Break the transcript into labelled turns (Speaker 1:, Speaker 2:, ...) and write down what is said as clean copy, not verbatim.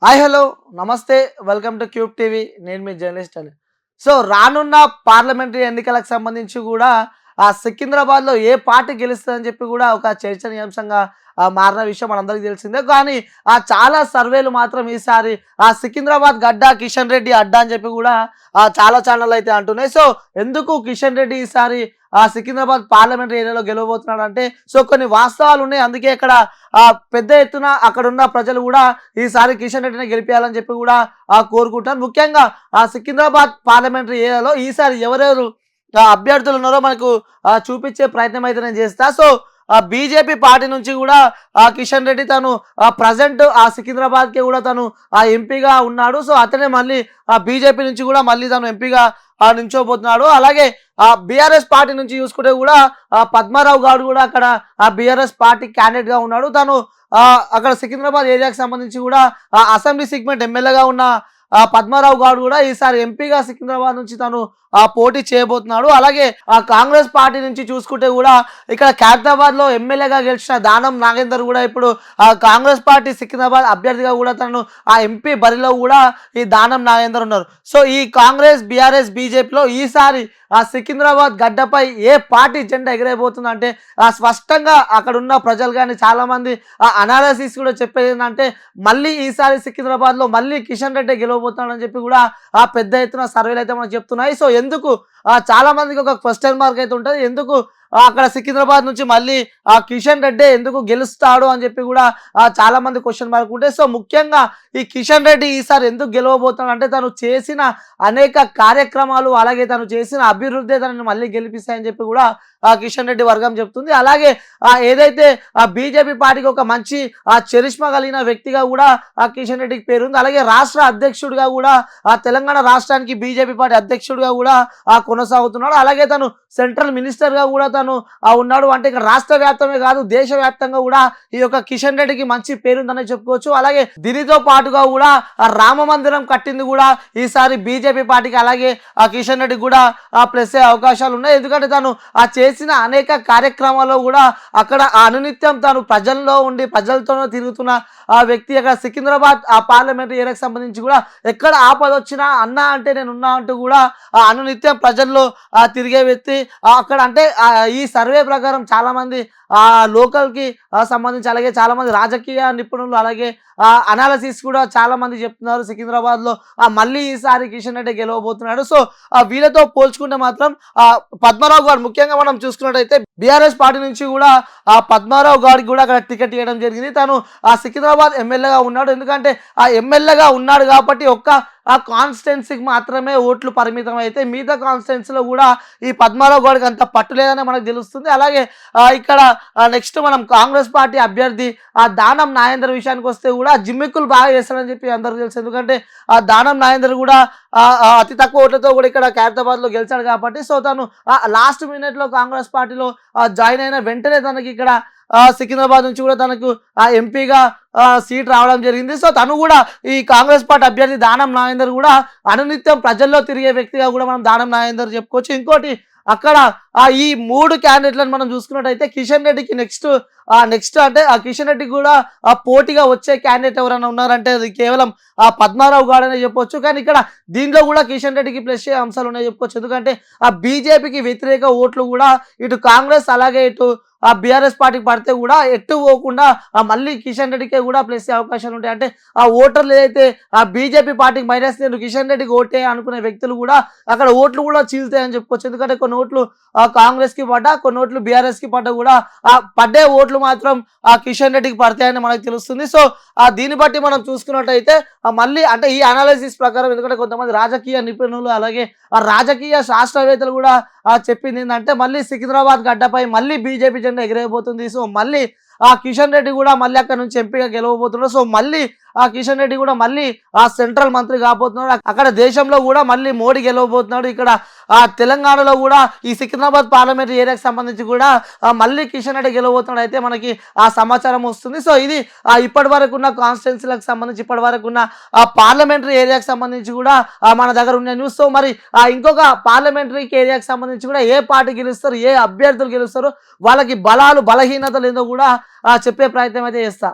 Speaker 1: Hi hello నమస్తే welcome to cube TV. నేను మీ journalist అని. సో రానున్న పార్లమెంటరీ ఎన్నికలకు సంబంధించి కూడా సికింద్రాబాద్లో ఏ పార్టీ గెలుస్తుందని చెప్పి కూడా ఒక చర్చనీయాంశంగా మారిన విషయం మనందరికీ తెలిసిందే. కానీ చాలా సర్వేలు మాత్రం ఈసారి సికింద్రాబాద్ గడ్డ కిషన్ రెడ్డి అడ్డా అని చెప్పి కూడా చాలా ఛానళ్ళు అయితే అంటున్నాయి. సో ఎందుకు కిషన్ రెడ్డి ఈసారి సికింద్రాబాద్ పార్లమెంటరీ ఏరియాలో గెలవబోతున్నాడు అంటే సో కొన్ని వాస్తవాలు ఉన్నాయి. అందుకే ఇక్కడ పెద్ద ఎత్తున అక్కడున్న ప్రజలు కూడా ఈసారి కిషన్ రెడ్డిని గెలిపించాలని చెప్పి కూడా కోరుకుంటారు. ముఖ్యంగా సికింద్రాబాద్ పార్లమెంటరీ ఏరియాలో ఈసారి ఎవరెవరు అభ్యర్థులు ఉన్నారో మనకు చూపించే ప్రయత్నం అయితే నేను చేస్తా. సో బీజేపీ పార్టీ నుంచి కూడా కిషన్ రెడ్డి తను ప్రజెంట్ సికింద్రాబాద్కి కూడా తను ఎంపీగా ఉన్నాడు. సో అతనే మళ్ళీ బీజేపీ నుంచి కూడా మళ్ళీ తను ఎంపీగా నించోబోతున్నాడు. అలాగే బీఆర్ఎస్ పార్టీ నుంచి చూసుకుంటే కూడా పద్మారావు గౌడ్ కూడా అక్కడ బీఆర్ఎస్ పార్టీ క్యాండిడేట్గా ఉన్నాడు. తను అక్కడ సికింద్రాబాద్ ఏరియాకి సంబంధించి కూడా అసెంబ్లీ సెగ్మెంట్ ఎమ్మెల్యేగా ఉన్న పద్మారావు గౌడ్ కూడా ఈసారి ఎంపీగా సికింద్రాబాద్ నుంచి తను పోటీ చేయబోతున్నాడు. అలాగే కాంగ్రెస్ పార్టీ నుంచి చూసుకుంటే కూడా ఇక్కడ ఖైరతాబాద్ లో ఎమ్మెల్యేగా గెలిచిన దానం నాగేందర్ కూడా ఇప్పుడు కాంగ్రెస్ పార్టీ సికింద్రాబాద్ అభ్యర్థిగా కూడా తను ఎంపీ బరిలో కూడా ఈ దానం నాగేందర్ ఉన్నారు. సో ఈ కాంగ్రెస్ బీఆర్ఎస్ బీజేపీలో ఈసారి సికింద్రాబాద్ గడ్డపై ఏ పార్టీ జెండా ఎగిరైపోతుంది అంటే స్పష్టంగా అక్కడ ఉన్న ప్రజలు కానీ చాలా మంది అనాలసిస్ కూడా చెప్పేది ఏంటంటే మళ్ళీ ఈసారి సికింద్రాబాద్ లో మళ్ళీ కిషన్ రెడ్డి గెలవబోతున్నాడని చెప్పి కూడా పెద్ద ఎత్తున సర్వేలు అయితే మనకు చెప్తున్నాయి. సో ఎందుకు చాలా మందికి ఒక క్వశ్చన్ మార్క్ అయితే ఉంటుంది, ఎందుకు అక్కడ సికింద్రాబాద్ నుంచి మళ్ళీ కిషన్ రెడ్డి ఎందుకు గెలుస్తాడు అని చెప్పి కూడా చాలా మంది క్వశ్చన్ మార్క్ ఉంటాయి. సో ముఖ్యంగా ఈ కిషన్ రెడ్డి ఈసారి ఎందుకు గెలవబోతున్నాడు అంటే తను చేసిన అనేక కార్యక్రమాలు అలాగే తను చేసిన అభివృద్ధి తనని మళ్ళీ గెలిపిస్తాయని చెప్పి కూడా కిషన్ రెడ్డి వర్గం చెప్తుంది. అలాగే ఏదైతే బీజేపీ పార్టీకి ఒక మంచి చరిష్మా కలిగిన వ్యక్తిగా కూడా కిషన్ రెడ్డికి పేరుంది. అలాగే రాష్ట్ర అధ్యక్షుడిగా కూడా తెలంగాణ రాష్ట్రానికి బీజేపీ పార్టీ అధ్యక్షుడిగా కూడా కొనసాగుతున్నాడు. అలాగే తను సెంట్రల్ మినిస్టర్గా కూడా తను ఉన్నాడు. అంటే ఇక్కడ రాష్ట్ర వ్యాప్తమే కాదు దేశవ్యాప్తంగా కూడా ఈ యొక్క కిషన్ రెడ్డికి మంచి పేరుందని చెప్పుకోవచ్చు. అలాగే దీనితో పాటుగా కూడా రామ మందిరం కట్టింది కూడా ఈసారి బీజేపీ పార్టీకి, అలాగే కిషన్ రెడ్డికి కూడా ప్లస్ అయ్యే అవకాశాలు ఉన్నాయి. ఎందుకంటే తను చేసిన అనేక కార్యక్రమాల్లో కూడా అక్కడ అనునిత్యం తాను ప్రజల్లో ఉండి ప్రజలతోనూ తిరుగుతున్న వ్యక్తి. అక్కడ సికింద్రాబాద్ పార్లమెంటరీ ఏరియాకి సంబంధించి కూడా ఎక్కడ ఆపద వచ్చినా అన్నా అంటే నేను ఉన్నా అంటూ కూడా అనునిత్యం ప్రజల్లో తిరిగే వ్యక్తి. అక్కడ అంటే ఈ సర్వే ప్రకారం చాలామంది లోకల్కి సంబంధించి అలాగే చాలామంది రాజకీయ నిపుణులు అలాగే అనాలసిస్ కూడా చాలామంది చెప్తున్నారు సికింద్రాబాద్లో మళ్ళీ ఈసారి కిషన్ రెడ్డి గెలవబోతున్నాడు. సో వీళ్ళతో పోల్చుకుంటే మాత్రం పద్మారావు గారు ముఖ్యంగా మనం చూసుకున్నట్టయితే బీఆర్ఎస్ పార్టీ నుంచి కూడా పద్మారావు గారికి కూడా అక్కడ టికెట్ ఇవ్వడం జరిగింది. తను సికింద్రాబాద్ ఎమ్మెల్యేగా ఉన్నాడు. ఎందుకంటే ఎమ్మెల్యేగా ఉన్నాడు కాబట్టి కాన్స్టిట్యున్సీకి మాత్రమే ఓట్లు పరిమితం అయితే మిగతా కాన్స్టిట్యున్సీలో కూడా ఈ పద్మారావు గౌడ్కి అంత పట్టు లేదని మనకు తెలుస్తుంది. అలాగే ఇక్కడ నెక్స్ట్ మనం కాంగ్రెస్ పార్టీ అభ్యర్థి దానం నాగేందర్ విషయానికి వస్తే కూడా జిమ్మిక్కులు బాగా చేస్తాడని చెప్పి అందరికీ తెలుసు. ఎందుకంటే దానం నాగేందర్ కూడా అతి తక్కువ ఓట్లతో కూడా ఇక్కడ ఖైరతాబాద్లో గెలిచాడు కాబట్టి సో తను లాస్ట్ మినిట్లో కాంగ్రెస్ పార్టీలో జాయిన్ అయిన వెంటనే తనకి ఇక్కడ సికింద్రాబాద్ నుంచి కూడా తనకు ఎంపీగా సీట్ రావడం జరిగింది. సో తను కూడా ఈ కాంగ్రెస్ పార్టీ అభ్యర్థి దానం నాగేందర్ కూడా అనునిత్యం ప్రజల్లో తిరిగే వ్యక్తిగా కూడా మనం దానం నాగేందర్ చెప్పుకోవచ్చు. ఇంకోటి అక్కడ ఈ మూడు క్యాండిడేట్లను మనం చూసుకున్నట్టయితే కిషన్ రెడ్డికి నెక్స్ట్ అంటే కిషన్ రెడ్డికి కూడా పోటీగా వచ్చే క్యాండిడేట్ ఎవరైనా ఉన్నారంటే అది కేవలం పద్మారావు గౌడ్ అనే చెప్పొచ్చు. కానీ ఇక్కడ దీంట్లో కూడా కిషన్ రెడ్డికి ప్లస్ అంశాలు ఉన్నాయి చెప్పుకోవచ్చు. ఎందుకంటే బీజేపీకి వ్యతిరేక ఓట్లు కూడా ఇటు కాంగ్రెస్ అలాగే ఇటు బీఆర్ఎస్ పార్టీకి పడితే కూడా ఎట్టు పోకుండా మళ్ళీ కిషన్ రెడ్డికే కూడా ప్లస్ అవకాశాలు ఉంటాయి. అంటే ఓటర్లు ఏదైతే బీజేపీ పార్టీకి మైనస్ నేను కిషన్ రెడ్డికి ఓటే అనుకునే వ్యక్తులు కూడా అక్కడ ఓట్లు కూడా చీల్తాయని చెప్పుకోవచ్చు. ఎందుకంటే కొన్ని ఓట్లు కాంగ్రెస్కి పడ్డా కొన్ని ఓట్లు బీఆర్ఎస్కి పడ్డా కూడా పడ్డే ఓట్లు మాత్రం కిషన్ రెడ్డికి పడతాయని మనకు తెలుస్తుంది. సో దీన్ని బట్టి మనం చూసుకున్నట్టయితే మళ్ళీ అంటే ఈ అనాలిసిస్ ప్రకారం ఎందుకంటే కొంతమంది రాజకీయ నిపుణులు అలాగే రాజకీయ శాస్త్రవేత్తలు కూడా చెప్పింది ఏంటంటే మళ్ళీ సికింద్రాబాద్ గడ్డపై మళ్ళీ బీజేపీ జెండా ఎగిరైపోతుంది. సో మళ్ళీ కిషన్ రెడ్డి కూడా మళ్ళీ అక్కడ నుంచి ఎంపీగా గెలవబోతున్నాడు. సో మళ్ళీ కిషన్ రెడ్డి కూడా మళ్ళీ సెంట్రల్ మంత్రి కాబోతున్నాడు. అక్కడ దేశంలో కూడా మళ్ళీ మోడీ గెలవబోతున్నాడు. ఇక్కడ తెలంగాణలో కూడా ఈ సికింద్రాబాద్ పార్లమెంటరీ ఏరియాకి సంబంధించి కూడా మళ్ళీ కిషన్ రెడ్డి గెలవబోతున్నాడు అయితే మనకి సమాచారం వస్తుంది. సో ఇది ఇప్పటి వరకు ఉన్న కాన్స్టిట్యున్సీలకు సంబంధించి ఇప్పటి వరకు ఉన్న పార్లమెంటరీ ఏరియాకి సంబంధించి కూడా మన దగ్గర ఉన్న న్యూస్. సో మరి ఇంకొక పార్లమెంటరీ ఏరియాకి సంబంధించి కూడా ఏ పార్టీ గెలుస్తారు ఏ అభ్యర్థులు గెలుస్తారు వాళ్ళకి బలాలు బలహీనతలు ఏందో కూడా చెప్పే ప్రయత్నం అయితే చేస్తా.